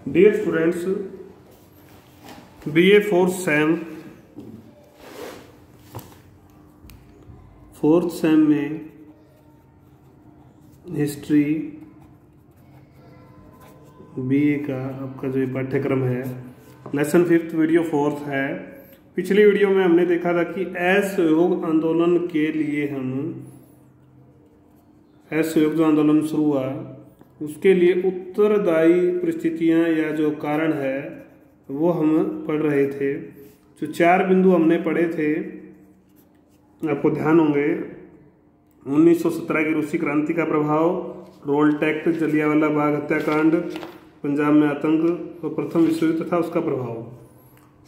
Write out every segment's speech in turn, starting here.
Dear students, BA fourth sem में history BA का आपका जो पाठ्यक्रम है, लेसन 5 वीडियो 4 है। पिछली वीडियो में हमने देखा था कि असहयोग आंदोलन के लिए असहयोग जो आंदोलन शुरू हुआ उसके लिए उत्तरदायी परिस्थितियां या जो कारण है वो हम पढ़ रहे थे। जो 4 बिंदु हमने पढ़े थे आपको ध्यान होंगे। 1917 की रूसी क्रांति का प्रभाव, रोल्ट एक्ट, जलियांवाला बाग हत्याकांड, पंजाब में आतंक और प्रथम विश्व युद्ध तथा उसका प्रभाव।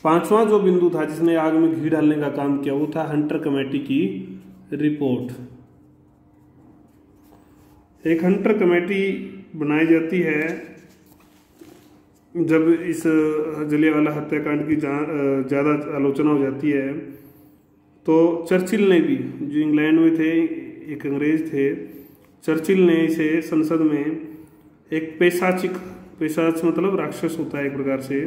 5वां जो बिंदु था जिसने आग में घी डालने का काम किया वो था हंटर कमेटी की रिपोर्ट। एक हंटर कमेटी बनाई जाती है जब इस जलियांवाला हत्याकांड की ज़्यादा आलोचना हो जाती है। तो चर्चिल ने भी, जो इंग्लैंड में थे, एक अंग्रेज थे, चर्चिल ने इसे संसद में एक पैशाच मतलब राक्षस होता है एक प्रकार से,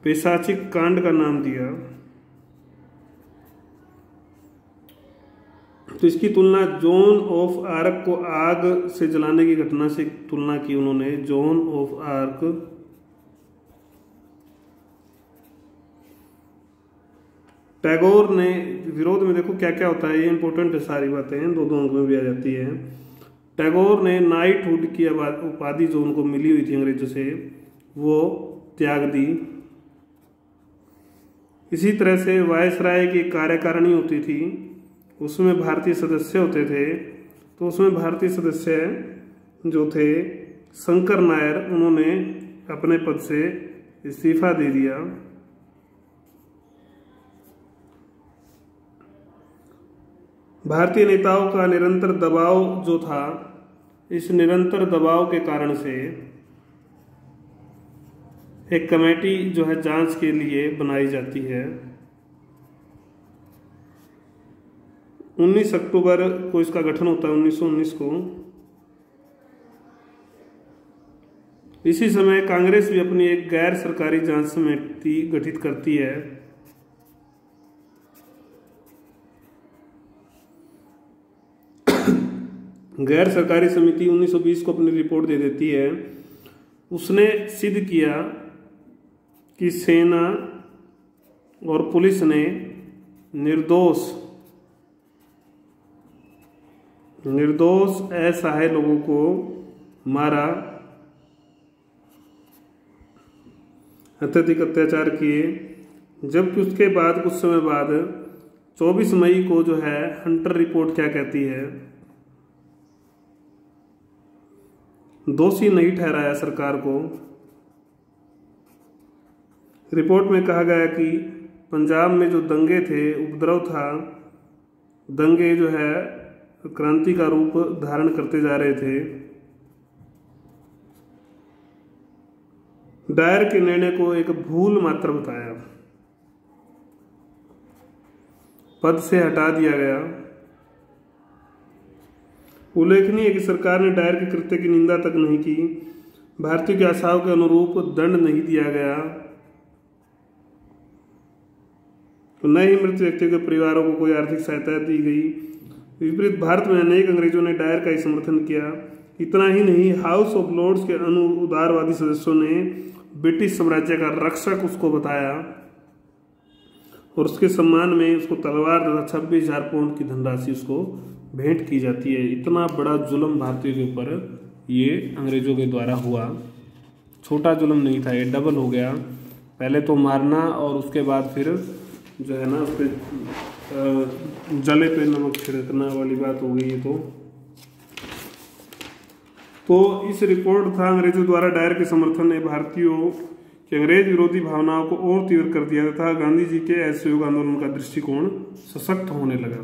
पैशाचिक कांड का नाम दिया। तो इसकी तुलना जॉन ऑफ आर्क को आग से जलाने की घटना से तुलना की उन्होंने। जॉन ऑफ आर्क टैगोर ने विरोध में, देखो क्या क्या होता है, ये इंपॉर्टेंट है, सारी बातें 2 अंक में भी आ जाती है। टैगोर ने नाइटहुड की उपाधि जो उनको मिली हुई थी अंग्रेजों से वो त्याग दी। इसी तरह से वायसराय की कार्यकारिणी होती थी, उसमें भारतीय सदस्य होते थे। तो उसमें भारतीय सदस्य जो थे शंकर नायर, उन्होंने अपने पद से इस्तीफा दे दिया। भारतीय नेताओं का निरंतर दबाव जो था, इस निरंतर दबाव के कारण से एक कमेटी जो है जांच के लिए बनाई जाती है। 19 अक्टूबर को इसका गठन होता है, 1919 को। इसी समय कांग्रेस भी अपनी एक गैर सरकारी जांच समिति गठित करती है। गैर सरकारी समिति 1920 को अपनी रिपोर्ट दे देती है। उसने सिद्ध किया कि सेना और पुलिस ने निर्दोष असहाय लोगों को मारा, अत्यधिक अत्याचार किए। जबकि उसके बाद कुछ समय बाद 24 मई को जो है हंटर रिपोर्ट क्या कहती है, दोषी नहीं ठहराया सरकार को। रिपोर्ट में कहा गया कि पंजाब में जो दंगे थे, उपद्रव था, दंगे जो है क्रांति का रूप धारण करते जा रहे थे। डायर के निर्णय को एक भूल मात्र बताया, पद से हटा दिया गया। उल्लेखनीय है कि सरकार ने डायर के कृत्य की निंदा तक नहीं की, भारतीयों की आशाओं के अनुरूप दंड नहीं दिया गया, तो न ही मृत व्यक्तियों के परिवारों को कोई आर्थिक सहायता दी गई। विपरीत भारत में अनेक अंग्रेजों ने डायर का ही समर्थन किया। इतना ही नहीं, हाउस ऑफ लॉर्ड्स के उदारवादी सदस्यों ने ब्रिटिश साम्राज्य का रक्षक उसको बताया और उसके सम्मान में उसको तलवार तथा 26,000 पाउंड की धनराशि उसको भेंट की जाती है। इतना बड़ा जुल्म भारतीयों के ऊपर ये अंग्रेजों के द्वारा हुआ। छोटा जुल्म नहीं था, ये डबल हो गया। पहले तो मारना और उसके बाद फिर जो है ना उस पर जले पे नमक छिड़कना वाली बात हो गई। तो इस रिपोर्ट था अंग्रेजों द्वारा डायर के समर्थन ने भारतीयों की अंग्रेज विरोधी भावनाओं को और तीव्र कर दिया तथा गांधी जी के असहयोग आंदोलन का दृष्टिकोण सशक्त होने लगा।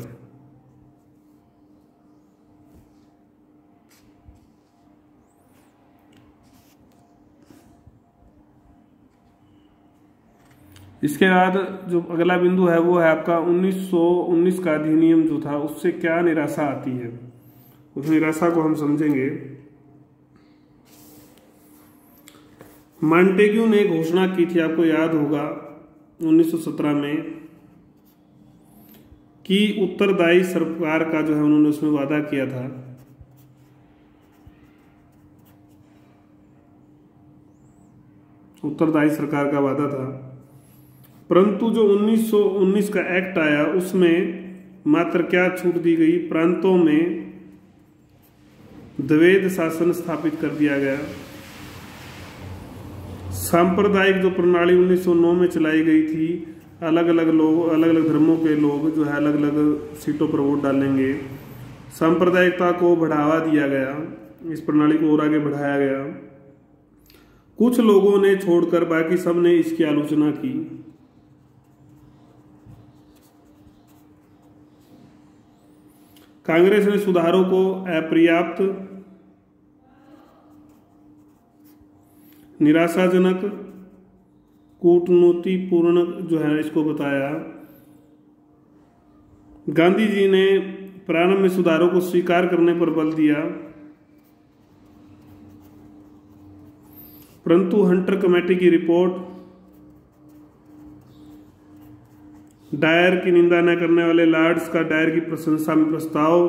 इसके बाद जो अगला बिंदु है वो है आपका 1919 का अधिनियम जो था, उससे क्या निराशा आती है, उस निराशा को हम समझेंगे। मॉन्टेग्यू ने घोषणा की थी, आपको याद होगा 1917 में, कि उत्तरदायी सरकार का जो है उन्होंने उसमें वादा किया था। उत्तरदायी सरकार का वादा था, परंतु जो 1919 का एक्ट आया उसमें मात्र क्या छूट दी गई, प्रांतों में द्वैध शासन स्थापित कर दिया गया। सांप्रदायिक जो प्रणाली 1909 में चलाई गई थी, अलग अलग लोग, अलग अलग धर्मों के लोग जो है अलग अलग सीटों पर वोट डालेंगे, सांप्रदायिकता को बढ़ावा दिया गया, इस प्रणाली को और आगे बढ़ाया गया। कुछ लोगों ने छोड़कर बाकी सब ने इसकी आलोचना की। कांग्रेस ने सुधारों को अपर्याप्त, निराशाजनक, कूटनीतिपूर्ण जो है इसको बताया। गांधी जी ने प्रारंभ में सुधारों को स्वीकार करने पर बल दिया, परंतु हंटर कमेटी की रिपोर्ट, डायर की निंदा न करने वाले लॉर्ड्स का डायर की प्रशंसा में प्रस्ताव,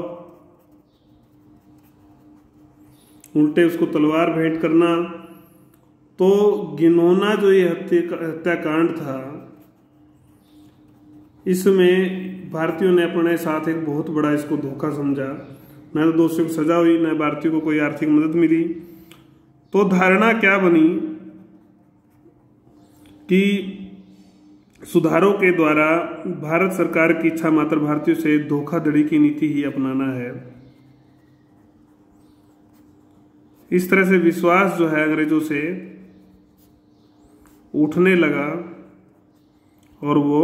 उल्टे उसको तलवार भेंट करना, तो घिनौना जो ये हत्याकांड था, इसमें भारतीयों ने अपने साथ एक बहुत बड़ा इसको धोखा समझा। न तो दोषियों को सजा हुई, न भारतीयों को कोई आर्थिक मदद मिली। तो धारणा क्या बनी कि सुधारों के द्वारा भारत सरकार की इच्छा मात्र भारतीयों से धोखाधड़ी की नीति ही अपनाना है। इस तरह से विश्वास जो है अंग्रेजों से उठने लगा और वो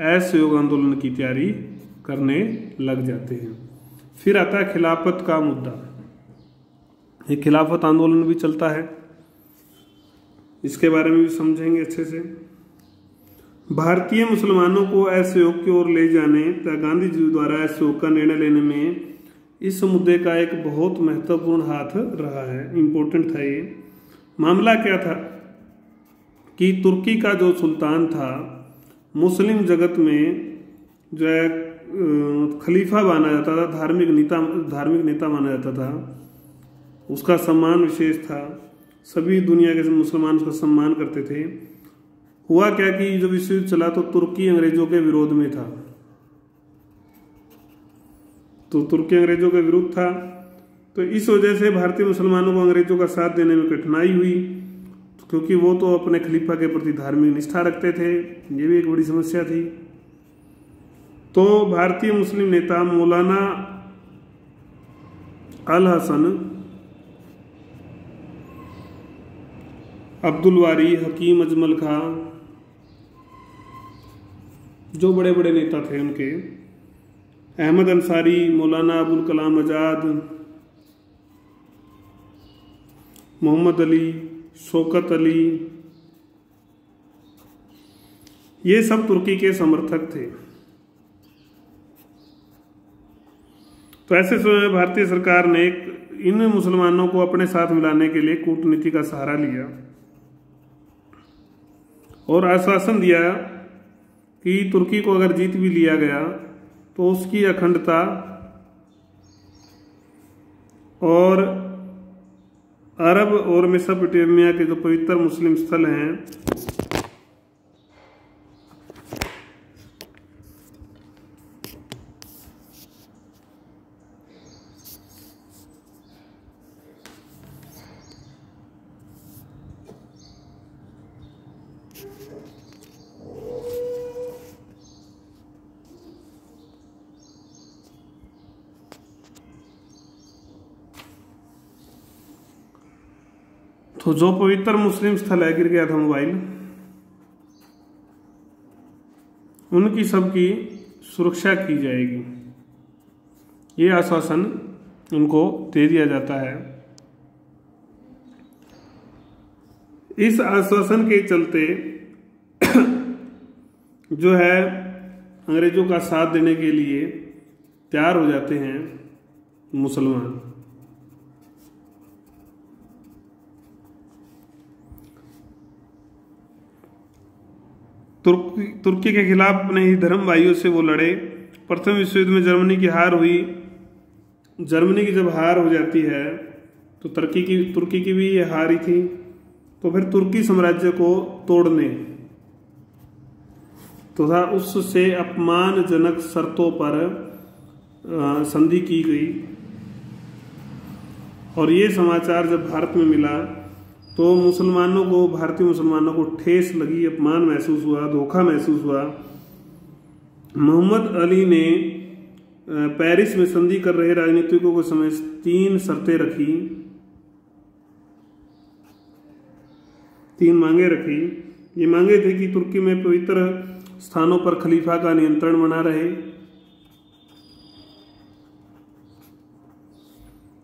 असहयोग आंदोलन की तैयारी करने लग जाते हैं। फिर आता है खिलाफत का मुद्दा। ये खिलाफत आंदोलन भी चलता है, इसके बारे में भी समझेंगे अच्छे से। भारतीय मुसलमानों को असहयोग की ओर ले जाने तथा गांधी जी द्वारा असहयोग का निर्णय लेने में इस मुद्दे का एक बहुत महत्वपूर्ण हाथ रहा है, इम्पोर्टेंट था ये। मामला क्या था कि तुर्की का जो सुल्तान था, मुस्लिम जगत में जो है खलीफा माना जाता था, धार्मिक नेता माना जाता था, उसका सम्मान विशेष था, सभी दुनिया के मुसलमान उसका सम्मान करते थे। हुआ क्या कि जब विश्व युद्ध चला तो तुर्की अंग्रेजों के विरोध में था, तो तुर्की अंग्रेजों के विरुद्ध था, तो इस वजह से भारतीय मुसलमानों को अंग्रेजों का साथ देने में कठिनाई हुई, क्योंकि वो तो अपने खलीफा के प्रति धार्मिक निष्ठा रखते थे। ये भी एक बड़ी समस्या थी। तो भारतीय मुस्लिम नेता मौलाना अल हसन, अब्दुल वारी, हकीम अजमल खां, जो बड़े बड़े नेता थे उनके, अहमद अंसारी, मौलाना अबुल कलाम आजाद, मोहम्मद अली, शौकत अली, ये सब तुर्की के समर्थक थे। तो ऐसे समय में भारतीय सरकार ने इन मुसलमानों को अपने साथ मिलाने के लिए कूटनीति का सहारा लिया और आश्वासन दिया कि तुर्की को अगर जीत भी लिया गया तो उसकी अखंडता और अरब और मेसोपोटामिया के जो पवित्र मुस्लिम स्थल हैं तो जो पवित्र मुस्लिम स्थल है, गिर गया था मोबाइल, उनकी सबकी सुरक्षा की जाएगी, ये आश्वासन उनको दे दिया जाता है। इस आश्वासन के चलते जो है अंग्रेजों का साथ देने के लिए तैयार हो जाते हैं मुसलमान। तुर्की के खिलाफ अपने ही धर्म भाइयों से वो लड़े। प्रथम विश्व युद्ध में जर्मनी की हार हुई। जर्मनी की जब हार हो जाती है तो तुर्की की भी ये हार ही थी। तो फिर तुर्की साम्राज्य को तोड़ने तथा उससे अपमानजनक शर्तों पर संधि की गई। और ये समाचार जब भारत में मिला तो भारतीय मुसलमानों को ठेस लगी, अपमान महसूस हुआ, धोखा महसूस हुआ। मोहम्मद अली ने पेरिस में संधि कर रहे राजनीतिकों के समय 3 शर्तें रखी, 3 मांगे रखी। ये मांगे थे कि तुर्की में पवित्र स्थानों पर खलीफा का नियंत्रण बना रहे,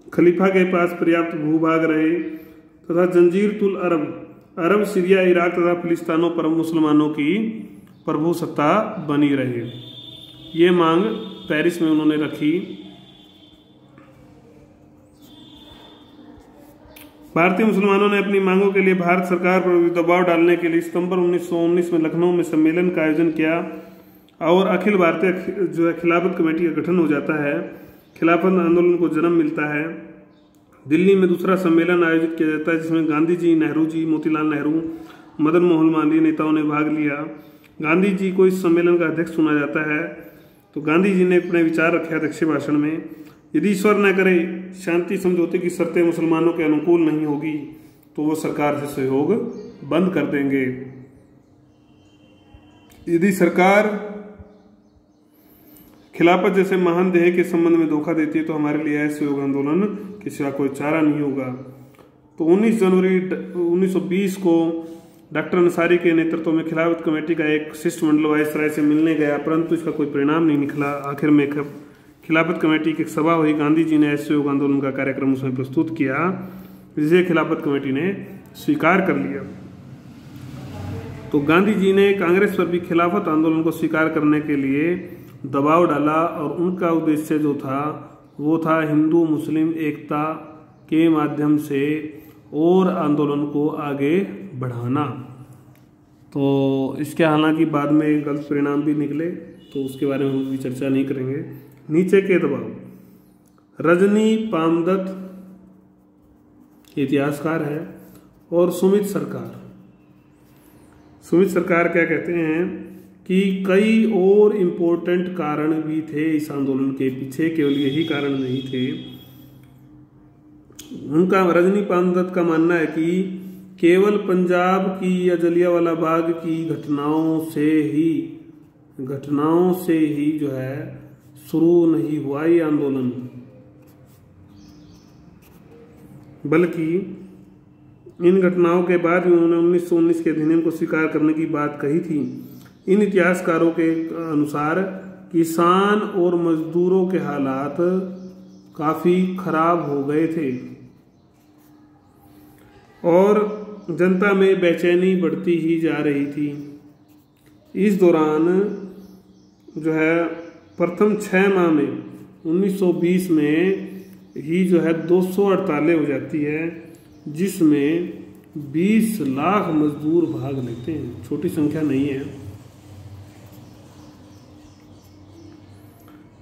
खलीफा के पास पर्याप्त भूभाग रहे तथा जंजीरतुल अरब सीरिया, इराक तथा फिलिस्तीनों पर मुसलमानों की प्रभुसत्ता बनी रहे। ये मांग पेरिस में उन्होंने रखी। भारतीय मुसलमानों ने अपनी मांगों के लिए भारत सरकार पर दबाव डालने के लिए सितंबर 1919 में लखनऊ में सम्मेलन का आयोजन किया और अखिल भारतीय खिलाफत कमेटी का गठन हो जाता है। खिलाफत आंदोलन को जन्म मिलता है। दिल्ली में दूसरा सम्मेलन आयोजित किया जाता है जिसमें गांधी जी, नेहरू जी, मोतीलाल नेहरू, मदन मोहन मालवीय नेताओं ने भाग लिया। गांधी जी को इस सम्मेलन का अध्यक्ष चुना जाता है। तो गांधी जी ने अपने विचार रखे अध्यक्षीय भाषण में, यदि ईश्वर न करे शांति समझौते की शर्तें मुसलमानों के अनुकूल नहीं होगी तो वो सरकार से सहयोग बंद कर देंगे। यदि सरकार खिलाफत जैसे महान ध्येय के संबंध में धोखा देती है तो हमारे लिए असहयोग आंदोलन के सिवा कोई चारा नहीं होगा। तो 19 जनवरी 1920 को डॉक्टर अंसारी के नेतृत्व में खिलाफत कमेटी का एक शिष्टमंडल वायसराय से मिलने गया, परंतु इसका कोई परिणाम नहीं निकला। आखिर में खिलाफत कमेटी की एक सभा हुई। गांधी जी ने असहयोग आंदोलन का कार्यक्रम उसमें प्रस्तुत किया, जिसे खिलाफत कमेटी ने स्वीकार कर लिया। तो गांधी जी ने कांग्रेस पर भी खिलाफत आंदोलन को स्वीकार करने के लिए दबाव डाला और उनका उद्देश्य जो था वो था हिंदू मुस्लिम एकता के माध्यम से और आंदोलन को आगे बढ़ाना। तो इसके हालांकि बाद में गलत परिणाम भी निकले, तो उसके बारे में हम भी चर्चा नहीं करेंगे। नीचे के दबाव, रजनी पामदत्त इतिहासकार है और सुमित सरकार क्या कहते हैं कि कई और इम्पोर्टेंट कारण भी थे इस आंदोलन के पीछे, केवल यही कारण नहीं थे। उनका रजनी पामदत्त का मानना है कि केवल पंजाब की या जलियांवाला बाग की घटनाओं से ही जो है शुरू नहीं हुआ ये आंदोलन, बल्कि इन घटनाओं के बाद भी उन्होंने 1919 के अधिनियम को स्वीकार करने की बात कही थी। इन इतिहासकारों के अनुसार किसान और मजदूरों के हालात काफी खराब हो गए थे और जनता में बेचैनी बढ़ती ही जा रही थी। इस दौरान जो है प्रथम 6 माह में 1920 में ही जो है 200 हड़तालें हो जाती है, जिसमें 20 लाख मजदूर भाग लेते हैं। छोटी संख्या नहीं है।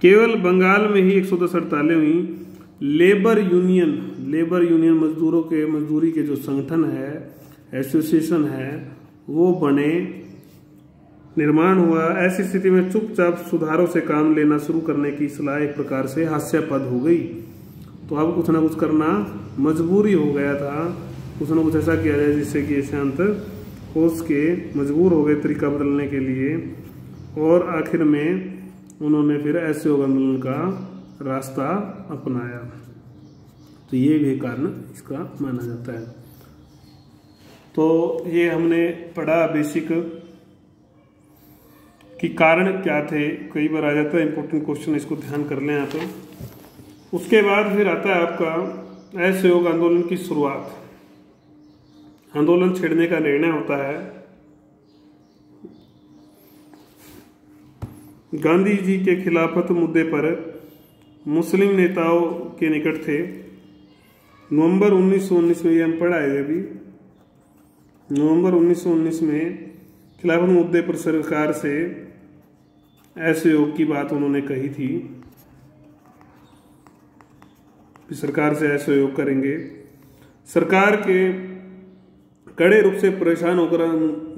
केवल बंगाल में ही 110 हड़तालें हुई। लेबर यूनियन मजदूरी के जो संगठन है, एसोसिएशन है, वो बने, निर्माण हुआ। ऐसी स्थिति में चुपचाप सुधारों से काम लेना शुरू करने की सलाह एक प्रकार से हास्यास्पद हो गई। तो अब कुछ ना कुछ करना मजबूरी हो गया था, कुछ ना कुछ ऐसा किया जाए जिससे कि शांत हो सके। मजबूर हो गए तरीका बदलने के लिए और आखिर में उन्होंने फिर असहयोग आंदोलन का रास्ता अपनाया। तो ये भी कारण इसका माना जाता है। तो ये हमने पढ़ा बेसिक कि कारण क्या थे, कई बार आ जाता है इंपॉर्टेंट क्वेश्चन, इसको ध्यान कर लें आप। उसके बाद फिर आता है आपका असहयोग आंदोलन की शुरुआत। आंदोलन छेड़ने का निर्णय होता है। गांधी जी के खिलाफत मुद्दे पर मुस्लिम नेताओं के निकट थे। नवंबर 1919 में ये हम पढ़ाए अभी। नवंबर 1919 में खिलाफत मुद्दे पर सरकार से असहयोग की बात उन्होंने कही थी कि सरकार से असहयोग करेंगे। सरकार के कड़े रूप से परेशान होकर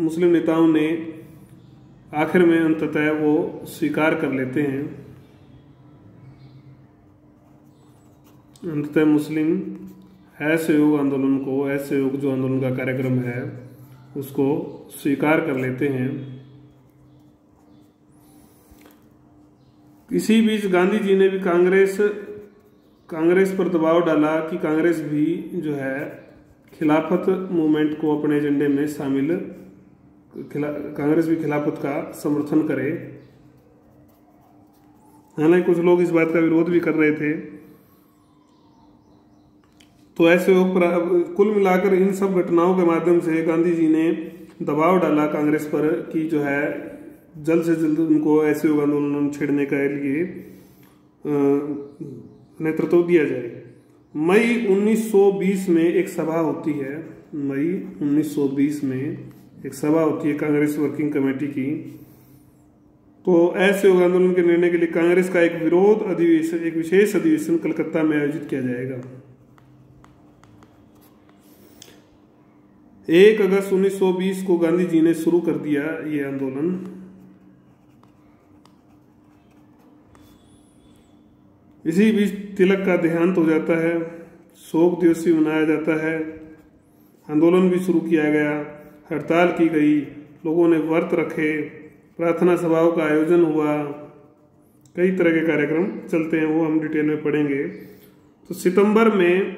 मुस्लिम नेताओं ने आखिर में अंततः वो स्वीकार कर लेते हैं। अंततः मुस्लिम असहयोग आंदोलन को, असहयोग जो आंदोलन का कार्यक्रम है उसको स्वीकार कर लेते हैं। इसी बीच गांधी जी ने भी कांग्रेस पर दबाव डाला कि कांग्रेस भी जो है खिलाफत मूवमेंट को अपने एजेंडे में शामिल, कांग्रेस भी खिलाफत का समर्थन करे। हालांकि कुछ लोग इस बात का विरोध भी कर रहे थे। तो ऐसे कुल मिलाकर इन सब घटनाओं के माध्यम से गांधी जी ने दबाव डाला कांग्रेस पर कि जो है जल्द से जल्द उनको ऐसे आंदोलन छेड़ने के लिए नेतृत्व दिया जाए। मई 1920 में एक सभा होती है, मई 1920 में एक सभा होती है कांग्रेस वर्किंग कमेटी की। तो ऐसे आंदोलन के निर्णय के लिए कांग्रेस का एक विरोध अधिवेशन, एक विशेष अधिवेशन कलकत्ता में आयोजित किया जाएगा। 1 अगस्त 1920 को गांधी जी ने शुरू कर दिया ये आंदोलन। इसी बीच तिलक का देहांत हो जाता है, शोक दिवस भी मनाया जाता है, आंदोलन भी शुरू किया गया, हड़ताल की गई, लोगों ने व्रत रखे, प्रार्थना सभाओं का आयोजन हुआ, कई तरह के कार्यक्रम चलते हैं, वो हम डिटेल में पढ़ेंगे। तो सितंबर में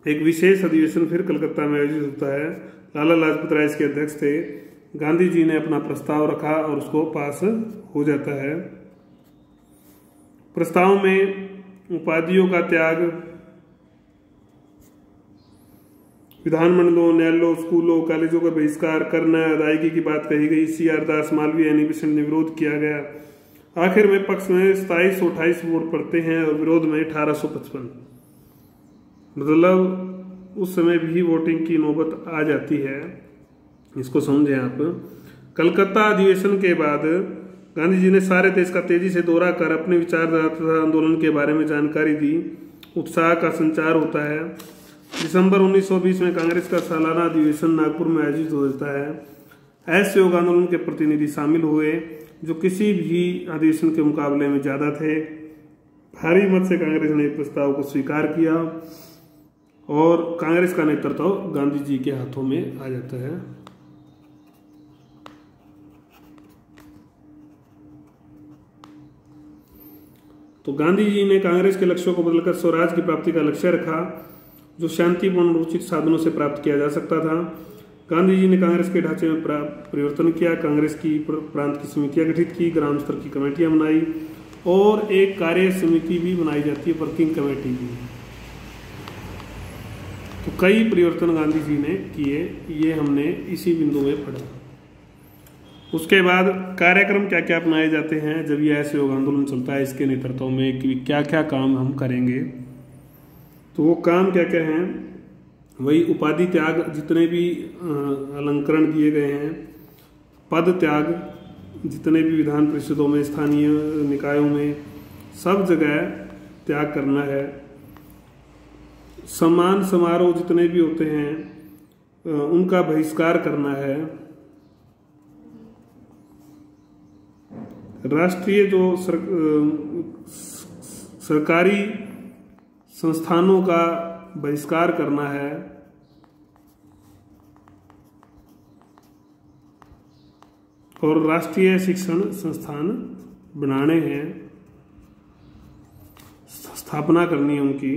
एक विशेष अधिवेशन फिर कलकत्ता में आयोजित होता है। लाला लाजपत राय इसके अध्यक्ष थे। गांधी जी ने अपना प्रस्ताव रखा और उसको पास हो जाता है। प्रस्ताव में उपाधियों का त्याग, विधानमंडलों, न्यायालयों, स्कूलों, कॉलेजों का बहिष्कार करना, अदायगी की बात कही गई। CR दास, मालवीय, एनी बेसेंट ने विरोध किया गया। आखिर में पक्ष में 2728 वोट पड़ते हैं और विरोध में 1855। मतलब उस समय भी वोटिंग की नौबत आ जाती है, इसको समझें आप। कलकत्ता अधिवेशन के बाद गांधी जी ने सारे देश का तेजी से दौरा कर अपने विचारधारा तथा आंदोलन के बारे में जानकारी दी। उत्साह का संचार होता है। दिसंबर 1920 में कांग्रेस का सालाना अधिवेशन नागपुर में आयोजित हो जाता है। असहयोग आंदोलन के प्रतिनिधि शामिल हुए जो किसी भी अधिवेशन के मुकाबले में ज्यादा थे। भारी मत से कांग्रेस ने प्रस्ताव को स्वीकार किया और कांग्रेस का नेतृत्व गांधी जी के हाथों में आ जाता है। तो गांधी जी ने कांग्रेस के लक्ष्यों को बदलकर स्वराज की प्राप्ति का लक्ष्य रखा, जो शांतिपूर्ण उचित साधनों से प्राप्त किया जा सकता था। गांधी जी ने कांग्रेस के ढांचे में परिवर्तन किया, कांग्रेस की प्रांत की समितियां गठित की, ग्राम स्तर की कमेटियां बनाई और एक कार्य समिति भी बनाई जाती है, वर्किंग कमेटी भी। तो कई परिवर्तन गांधी जी ने किए, ये हमने इसी बिंदु में पढ़ा। उसके बाद कार्यक्रम क्या क्या अपनाए जाते हैं जब ये असहयोग आंदोलन चलता है, इसके नेतृत्व में कि क्या क्या काम हम करेंगे। तो वो काम क्या क्या हैं, वही उपाधि त्याग, जितने भी अलंकरण दिए गए हैं, पद त्याग, जितने भी विधान परिषदों में, स्थानीय निकायों में, सब जगह त्याग करना है। सम्मान समारोह जितने भी होते हैं उनका बहिष्कार करना है। राष्ट्रीय जो सरकारी संस्थानों का बहिष्कार करना है। और राष्ट्रीय शिक्षण संस्थान बनाने हैं, स्थापना करनी है उनकी।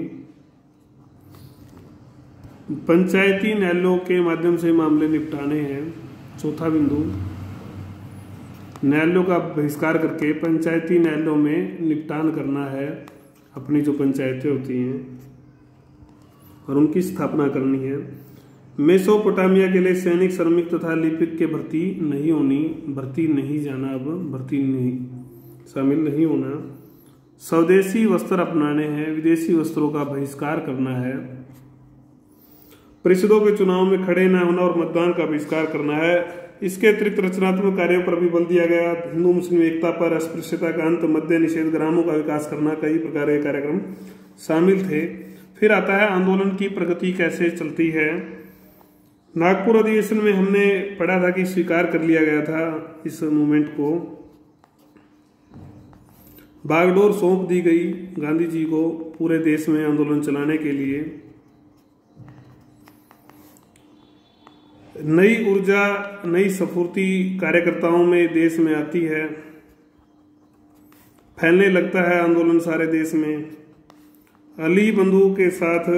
पंचायती न्यायालयों के माध्यम से मामले निपटाने हैं। चौथा बिंदु, न्यायालयों का बहिष्कार करके पंचायती न्यायालयों में निपटान करना है, अपनी जो पंचायतें होती हैं और उनकी स्थापना करनी है। मेसोपोटामिया के लिए सैनिक, श्रमिक तथा लिपिक के भर्ती नहीं जाना, अब भर्ती नहीं, शामिल नहीं होना। स्वदेशी वस्त्र अपनाने हैं, विदेशी वस्त्रों का बहिष्कार करना है। परिषदों के चुनाव में खड़े न होना और मतदान का बहिष्कार करना है। इसके अतिरिक्त रचनात्मक कार्यों पर भी बल दिया गया। हिंदू मुस्लिम एकता पर, अस्पृश्यता का अंत, मद्य निषेध, ग्रामों का विकास करना, कई प्रकार के कार्यक्रम शामिल थे। फिर आता है आंदोलन की प्रगति कैसे चलती है। नागपुर अधिवेशन में हमने पढ़ा था कि स्वीकार कर लिया गया था इस मूवमेंट को, बागडोर सौंप दी गई गांधी जी को पूरे देश में आंदोलन चलाने के लिए। नई ऊर्जा, नई स्फूर्ति कार्यकर्ताओं में देश में आती है, फैलने लगता है आंदोलन सारे देश में। अली बंधु के साथ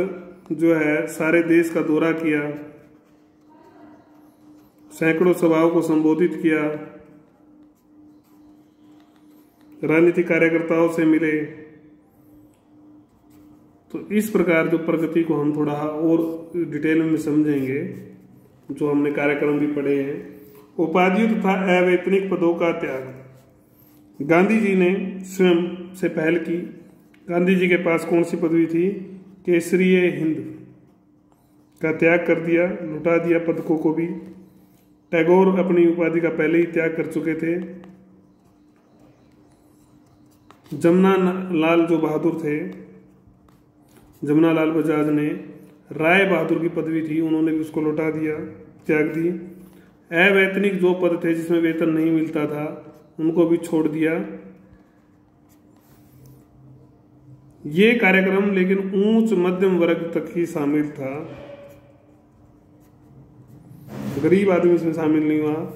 जो है सारे देश का दौरा किया, सैकड़ों सभाओं को संबोधित किया, राजनीतिक कार्यकर्ताओं से मिले। तो इस प्रकार जो प्रगति को हम थोड़ा और डिटेल में समझेंगे, जो हमने कार्यक्रम भी पढ़े हैं। उपाधियों तथा अवैतनिक पदों का त्याग गांधी जी ने स्वयं से पहल की। गांधी जी के पास कौन सी पदवी थी? केसरीय हिंद का त्याग कर दिया, लुटा दिया पदकों को भी। टैगोर अपनी उपाधि का पहले ही त्याग कर चुके थे। जमुना लाल जो बहादुर थे, जमुना लाल बजाज ने राय बहादुर की पदवी थी, उन्होंने भी उसको लौटा दिया, त्याग दी। अवैतनिक जो पद थे जिसमें वेतन नहीं मिलता था, उनको भी छोड़ दिया। ये कार्यक्रम लेकिन उच्च मध्यम वर्ग तक ही शामिल था, गरीब आदमी इसमें शामिल नहीं हुआ।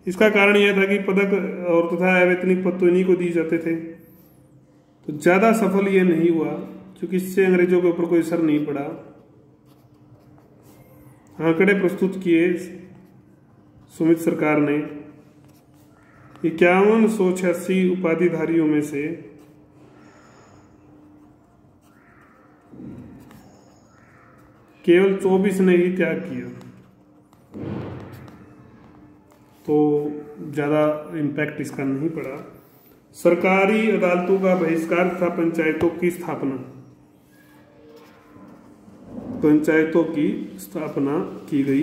इसका कारण यह था कि पदक और तथा अवैतनिक पद तो इन्हीं को दिए जाते थे, तो ज्यादा सफल ये नहीं हुआ, क्योंकि इससे अंग्रेजों के ऊपर कोई असर नहीं पड़ा। आंकड़े प्रस्तुत किए सुमित सरकार ने। 5186 उपाधिधारियों में से केवल 24 ने ही त्याग किया, तो ज्यादा इम्पैक्ट इसका नहीं पड़ा। सरकारी अदालतों का बहिष्कार तथा पंचायतों की स्थापना, पंचायतों की स्थापना की गई।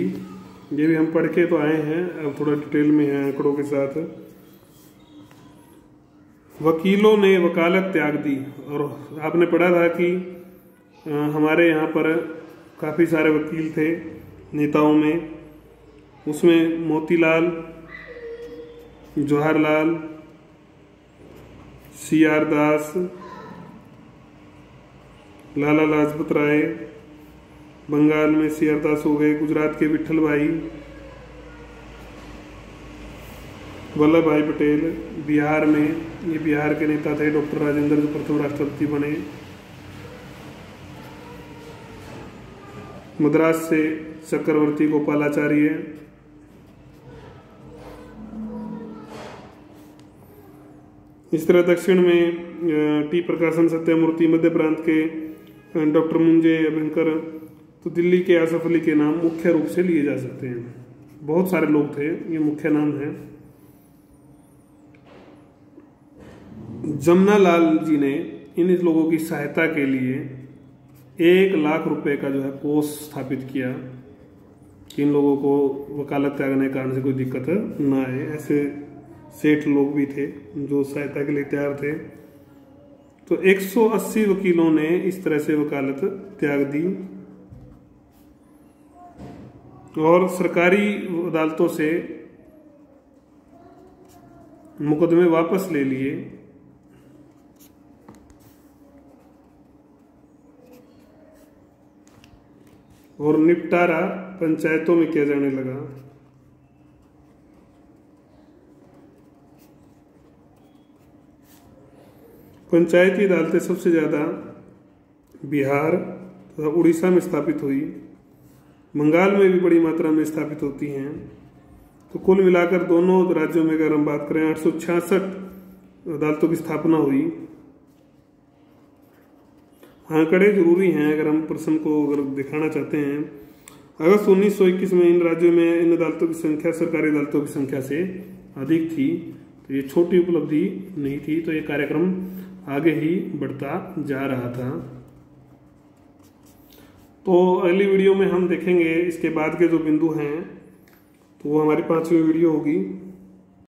ये भी हम पढ़ के तो आए हैं, अब थोड़ा डिटेल में है आंकड़ों के साथ। वकीलों ने वकालत त्याग दी, और आपने पढ़ा था कि हमारे यहाँ पर काफ़ी सारे वकील थे नेताओं में, उसमें मोतीलाल, जवाहरलाल, CR दास, लाला लाजपत राय, बंगाल में CR दास हो गए, गुजरात के विठल भाई, वल्लभ भाई पटेल, बिहार में ये बिहार के नेता थे डॉक्टर राजेंद्र जो प्रथम राष्ट्रपति बने, मद्रास से चक्रवर्ती गोपालाचार्य, इस तरह दक्षिण में टी प्रकाशन सत्यामूर्ति, मध्य प्रांत के डॉक्टर मुंजे अभ्यंकर, तो दिल्ली के आसफ अली के नाम मुख्य रूप से लिए जा सकते हैं। बहुत सारे लोग थे, ये मुख्य नाम है। जमुना लाल जी ने इन लोगों की सहायता के लिए 1 लाख रुपए का जो है कोष स्थापित किया कि इन लोगों को वकालत त्यागने के कारण से कोई दिक्कत ना आए। ऐसे सेठ लोग भी थे जो सहायता के लिए तैयार थे। तो 180 वकीलों ने इस तरह से वकालत त्याग दी और सरकारी अदालतों से मुकदमे वापस ले लिए। और निपटारा पंचायतों में किया जाने लगा। पंचायती अदालतें सबसे ज्यादा बिहार तथा उड़ीसा में स्थापित हुई, बंगाल में भी बड़ी मात्रा में स्थापित होती हैं। तो कुल मिलाकर दोनों राज्यों में अगर हम बात करें 866 अदालतों की स्थापना हुई। आंकड़े जरूरी हैं अगर हम प्रश्न को अगर दिखाना चाहते हैं। अगस्त 1921 में इन राज्यों में इन अदालतों की संख्या सरकारी अदालतों की संख्या से अधिक थी, तो ये छोटी उपलब्धि नहीं थी। तो ये कार्यक्रम आगे ही बढ़ता जा रहा था। तो अगली वीडियो में हम देखेंगे इसके बाद के जो बिंदु हैं, तो वो हमारी 5वीं वीडियो होगी।